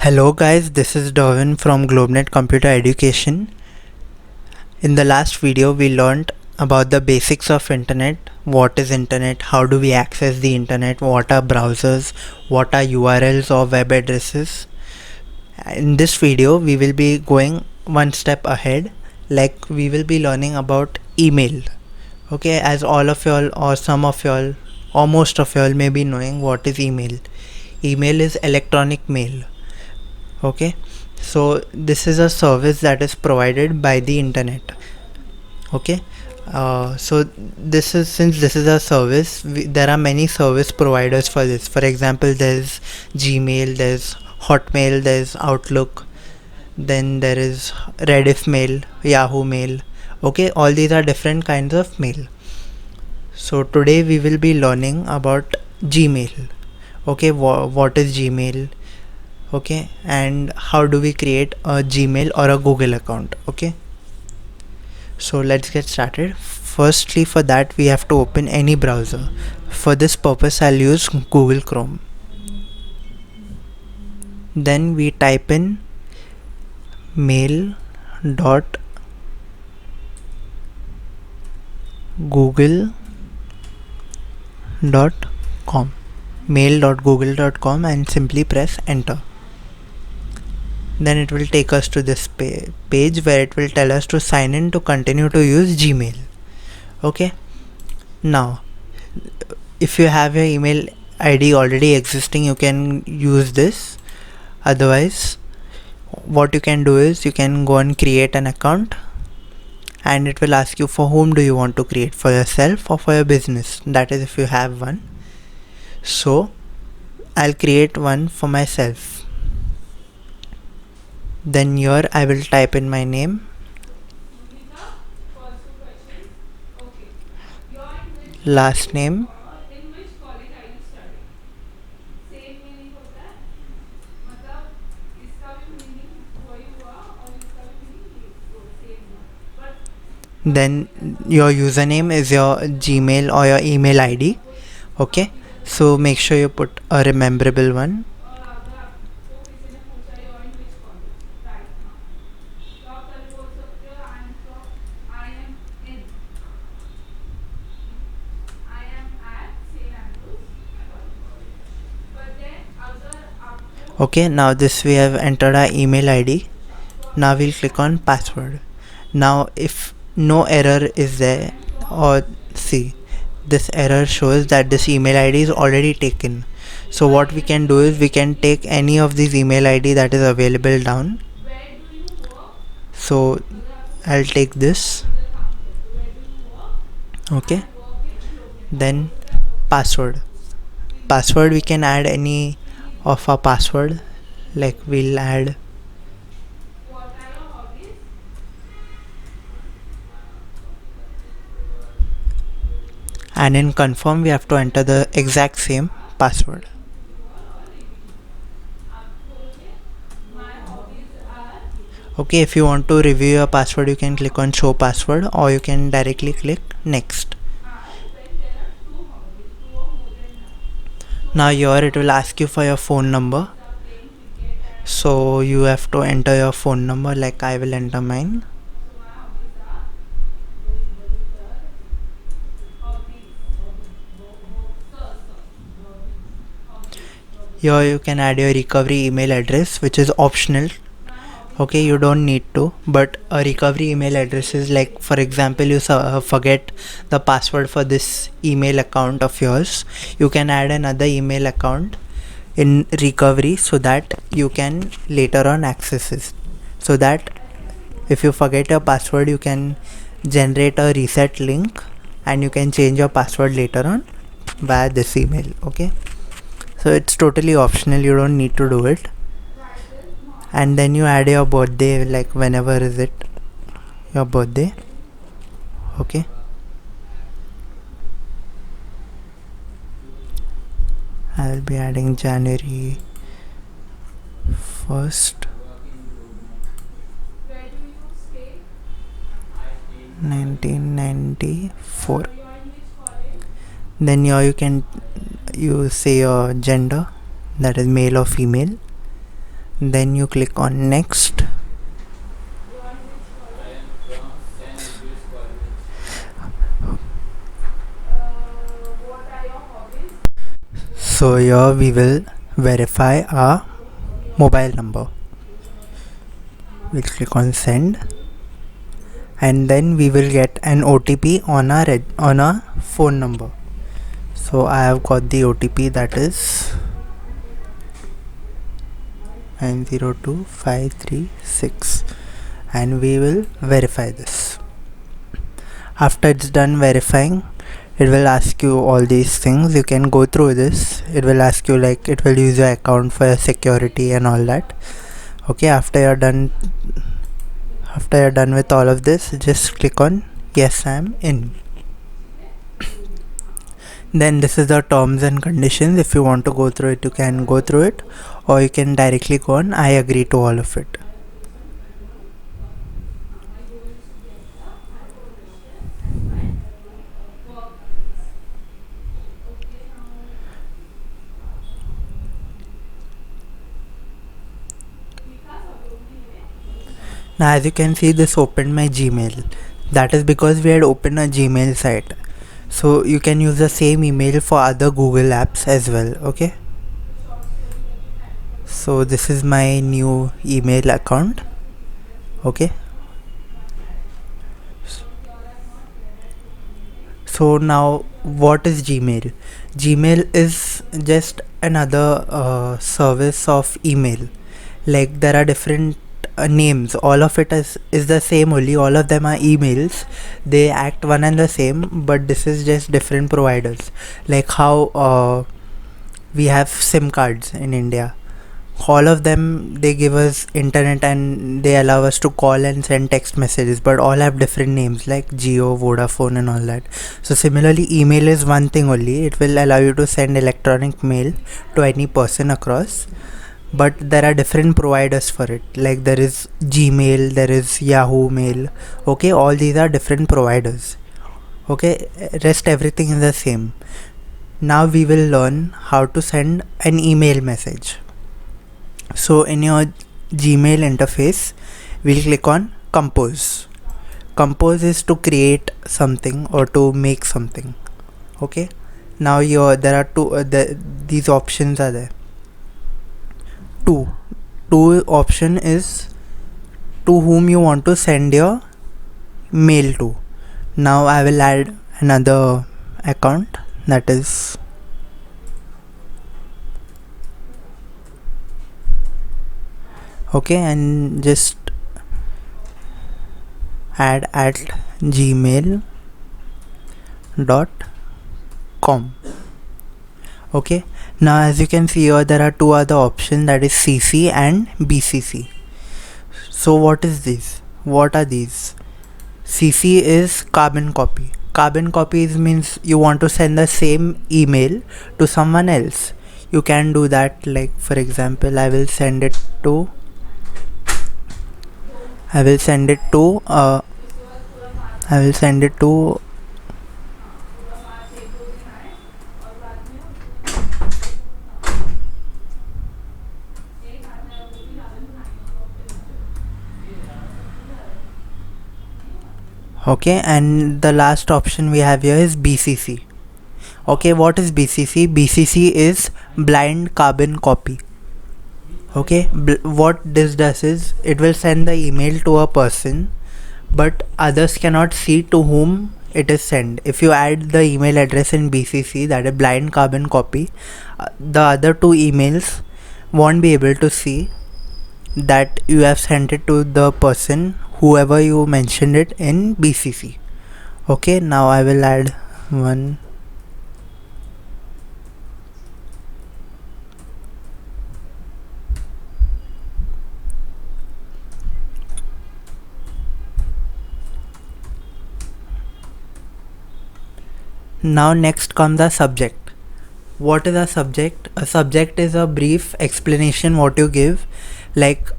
Hello guys, this is Darwin from GlobeNet Computer Education. In the last video we learned about the basics of internet, what is internet, how do we access the internet, what are browsers, what are URLs or web addresses. In this video we will be going one step ahead, like we will be learning about email. Okay, as all of y'all or some of y'all or most of y'all may be knowing what is email. Email is electronic mail. Okay, so this is a service that is provided by the internet. Okay, so this is, since this is a service, there are many service providers for this. For example, there's Gmail, there's Hotmail, there's Outlook, then there is Rediff Mail, Yahoo Mail. Okay, all these are different kinds of mail. So today we will be learning about Gmail. Okay, what is Gmail? Okay, and how do we create a Gmail or a Google account? Okay, so let's get started. Firstly, for that we have to open any browser. For this purpose I'll use Google Chrome. Then we type in mail.google.com and simply press enter. Then it will take us to this page where it will tell us to sign in to continue to use Gmail. Okay, now if you have your email ID already existing, you can use this. Otherwise, what you can do is you can go and create an account, and it will ask you for whom do you want to create, for yourself or for your business. That is if you have one. So I'll create one for myself. Then here I will type in my name, last name, then your username is your Gmail or your email ID. Okay, so make sure you put a rememberable one. Okay, now this we have entered our email ID. Now we'll click on password. Now if no error is there, or see, this error shows that this email ID is already taken. So what we can do is we can take any of these email ID that is available down. So I'll take this. Okay, then password we can add any of our password, like we'll add and in confirm we have to enter the exact same password. Okay, if you want to review your password, you can click on show password, or you can directly click next. Now here it will ask you for your phone number, so you have to enter your phone number, like I will enter mine. Here you can add your recovery email address, which is optional. Okay, you don't need to, but a recovery email address is like, for example, you forget the password for this email account of yours, you can add another email account in recovery so that you can later on access it. So that if you forget your password, you can generate a reset link and you can change your password later on via this email. Okay, so it's totally optional, you don't need to do it. And then you add your birthday, like whenever is it your birthday. Okay, I will be adding January 1st, 1994. Then here you say your gender, that is male or female. then you click on next. So here we will verify our mobile number. We'll click on send, and then we will get an OTP on our phone number. So I have got the OTP, that is 902536, and we will verify this. After it's done verifying, it will ask you all these things. You can go through this. It will ask you, like, it will use your account for your security and all that. Okay, after you're done with all of this, just click on yes, I'm in. Then this is the terms and conditions. If you want to go through it, you can go through it, or you can directly go on I agree to all of it. Now as you can see, this opened my Gmail. That is because we had opened a Gmail site. So you can use the same email for other Google apps as well. Okay, so this is my new email account. Okay, so now what is Gmail? Gmail is just another service of email. Like, there are different names. All of it is the same only. All of them are emails. They act one and the same, but this is just different providers. Like how we have SIM cards in India. All of them, they give us internet and they allow us to call and send text messages, but all have different names like Jio, Vodafone and all that. So similarly, email is one thing only. It will allow you to send electronic mail to any person across, but there are different providers for it. Like, there is Gmail, there is Yahoo Mail. Okay, all these are different providers. Okay, rest everything is the same. Now we will learn how to send an email message. So in your Gmail interface, we'll click on compose. Compose is to create something or to make something. Okay, now there are these options are there. Two option is to whom you want to send your mail to. Now I will add another account, that is okay, and just add at gmail.com. okay, now as you can see here, there are two other options, that is CC and BCC. So what are these? CC is carbon copy. Carbon copies means you want to send the same email to someone else. You can do that, like, for example, I will send it to okay, and the last option we have here is BCC. Okay, what is BCC? BCC is blind carbon copy. Okay, what this does is, it will send the email to a person, but others cannot see to whom it is sent. If you add the email address in BCC, that is blind carbon copy, the other two emails won't be able to see that you have sent it to the person whoever you mentioned it in BCC. Okay, now I will add one. Now next comes the subject. What is a subject? A subject is a brief explanation what you give. Like,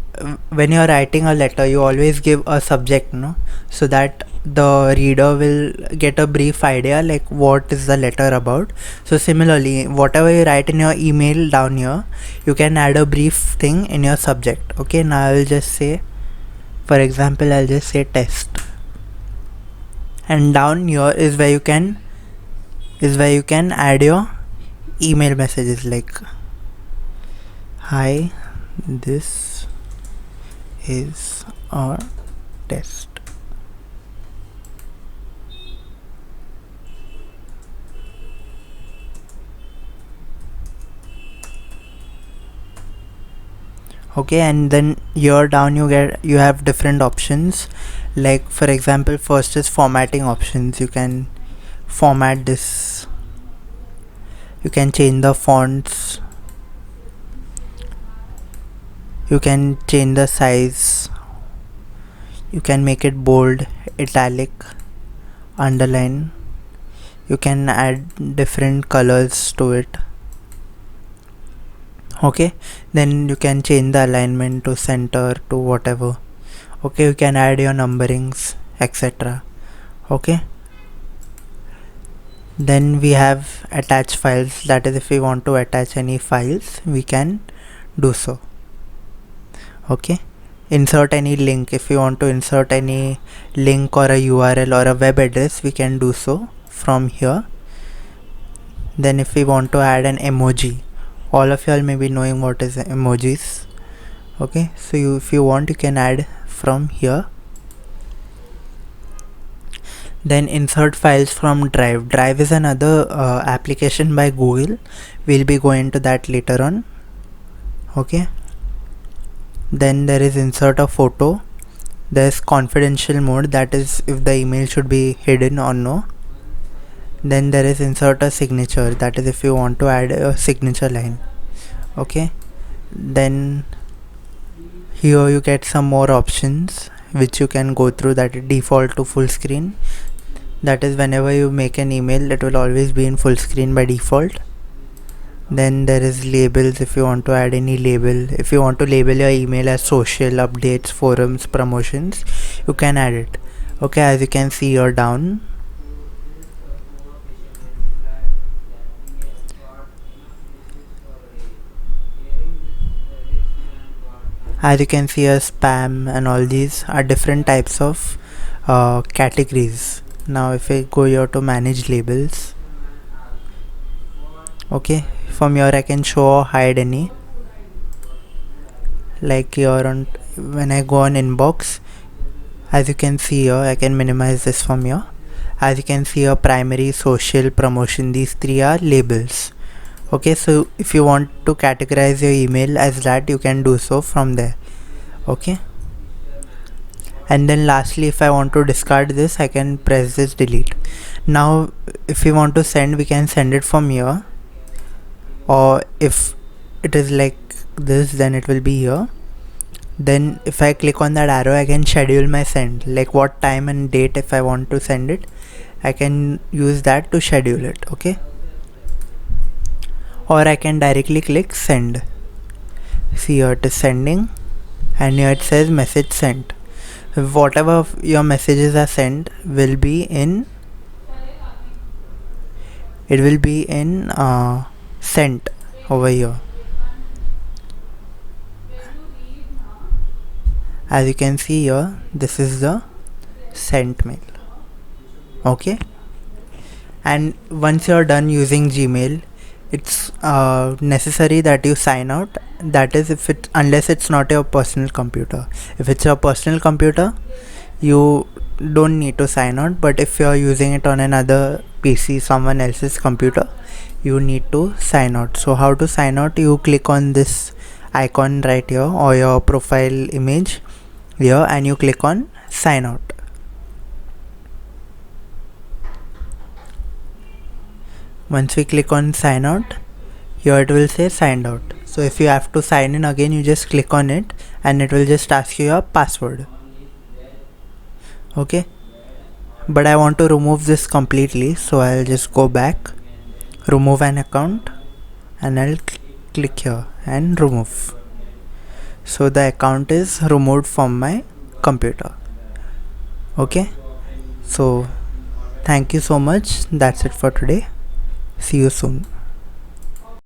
when you are writing a letter, you always give a subject, no? So that the reader will get a brief idea like what is the letter about. So similarly, whatever you write in your email down here, you can add a brief thing in your subject. Okay, now I will just say, for example, I'll just say test, and down here is where you can add your email messages like, hi, this is our test. Okay, and then here down you have different options. Like for example, first is formatting options. You can format this, you can change the fonts, you can change the size, you can make it bold, italic, underline, you can add different colors to it. Okay, then you can change the alignment to center to whatever. Okay, you can add your numberings, etc. Okay, then we have attach files, that is if we want to attach any files we can do so. Okay, insert any link, if we want to insert any link or a URL or a web address we can do so from here. Then if we want to add an emoji, all of y'all may be knowing what is emojis. Okay, so if you want you can add from here. Then insert files from Drive. Drive is another application by Google. We'll be going to that later on. Okay, then there is insert a photo. There's confidential mode, that is if the email should be hidden or no. Then there is insert a signature, that is if you want to add a signature line. Okay, then here you get some more options which you can go through, that is default to full screen, that is whenever you make an email it will always be in full screen by default. Then there is labels, if you want to add any label, if you want to label your email as social, updates, forums, promotions, you can add it. Okay, as you can see here down, as you can see, a spam and all these are different types of categories. Now if I go here to manage labels, okay, from here I can show or hide any. Like here on, when I go on inbox, as you can see here, I can minimize this from here. As you can see here, primary, social, promotion, these three are labels. Okay, so if you want to categorize your email as that, you can do so from there. Okay, and then lastly, if I want to discard this, I can press this delete. Now if we want to send, we can send it from here, or if it is like this, then it will be here. Then if I click on that arrow, I can schedule my send, like what time and date if I want to send it, I can use that to schedule it. Okay, or I can directly click send. See here it is sending, and here it says message sent. Whatever your messages are sent will be in, it will be in sent over here. As you can see here, this is the sent mail. Okay, and once you're done using Gmail, it's necessary that you sign out, that is if it, unless it's not your personal computer. If it's your personal computer, you don't need to sign out, but if you're using it on another PC, someone else's computer, you need to sign out. So how to sign out? You click on this icon right here, or your profile image here, and you click on sign out. Once we click on sign out, here it will say signed out. So if you have to sign in again, you just click on it and it will just ask you your password. Okay, but I want to remove this completely, so I'll just go back, remove an account, and I'll click here and remove. So the account is removed from my computer. Okay, So thank you so much. That's it for today. See you soon.